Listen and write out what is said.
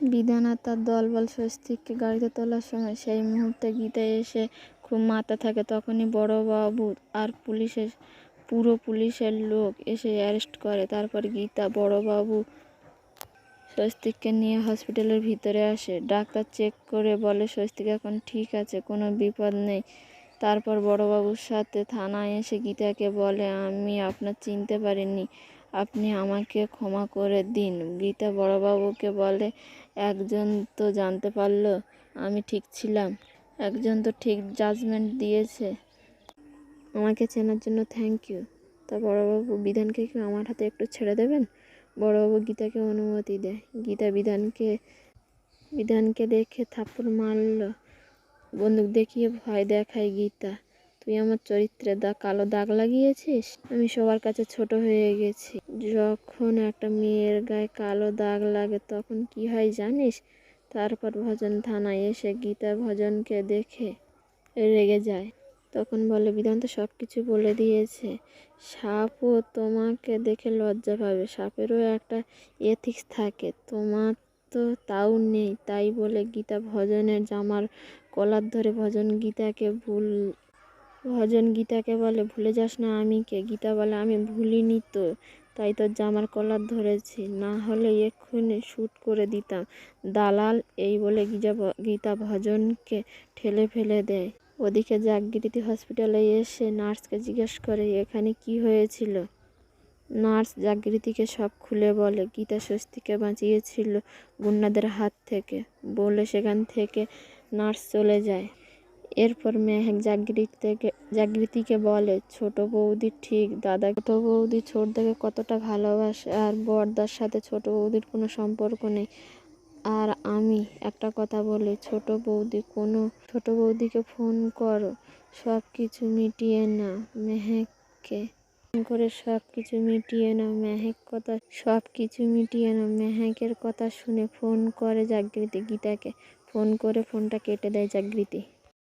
বিধান আর তার দলবল স্বস্তিককে গাড়িতে তোলার সময় সেই মুহূর্তে গীতা এসে খুব মাথা থাকে। তখনই বড়োবাবু আর পুরো পুলিশের লোক এসে অ্যারেস্ট করে। তারপর গীতা বড়োবাবু স্বস্তিককে নিয়ে হসপিটালের ভিতরে আসে। ডাক্তার চেক করে বলে স্বস্তিক এখন ঠিক আছে, কোনো বিপদ নেই। তারপর বড়োবাবুর সাথে থানায় এসে গীতাকে বলে আমি আপনার চিনতে পারিনি, আপনি আমাকে ক্ষমা করে দিন। গীতা বড়োবাবুকে বলে একজন তো জানতে পারলো আমি ঠিক ছিলাম, একজন তো ঠিক জাজমেন্ট দিয়েছে, আমাকে চেনার জন্য থ্যাংক ইউ। তা বড়োবাবু বিধানকে কি আমার হাতে একটু ছেড়ে দেবেন? বড়োবাবু গীতাকে অনুমতি দেয়। গীতা বিধানকে দেখে থাপ্পড় মারল, বন্দুক দেখিয়ে ভয় দেখায়। গীতা, তুই আমার চরিত্রে কালো দাগ লাগিয়েছিস। আমি সবার কাছে ছোট হয়ে গেছি। যখন একটা মেয়ের গায়ে কালো দাগ লাগে তখন কি হয় জানিস? তারপর ভজন থানায় এসে গীতা ভজনকে দেখে রেগে যায়। তখন বলে বিধান তো সব কিছু বলে দিয়েছে, সাপও তোমাকে দেখে লজ্জা পাবে, সাপেরও একটা এথিক্স থাকে, তোমার তো তাও নেই। তাই বলে গীতা ভজনের জামার কলার ধরে ভজন গীতাকে বলে ভুলে যাস না আমি কে। গীতা বলে আমি ভুলিনি তো, তাই তোর জামার কলার ধরেছি, না হলে এক্ষুনি শ্যুট করে দিতাম দালাল। এই বলে গীতা ভজনকে ঠেলে ফেলে দেয়। ওদিকে জাগৃতি হসপিটালে এসে নার্সকে জিজ্ঞেস করে এখানে কি হয়েছিল। নার্স জাগৃতিকে সব খুলে বলে গীতা স্বস্তিককে বাঁচিয়েছিল গুন্ডাদের হাত থেকে। বলে সেখান থেকে নার্স চলে যায়। এরপর মেহেক জাগৃতিকে বলে ছোট বৌদি ঠিক দাদা, ছোট বৌদি ছোটদাকে কতটা ভালোবাসে, আর বড়দার সাথে ছোট বৌদির কোনো সম্পর্ক নেই। আর আমি একটা কথা বলি, ছোট বৌদিকে ফোন করো, সব কিছু মিটিয়ে নাও। মেহেককে ফোন করে সব কিছু মিটিয়ে নাও। মেহেকের কথা শুনে ফোন করে জাগৃতি গীতাকে। ফোন করে ফোনটা কেটে দেয় জাগৃতি।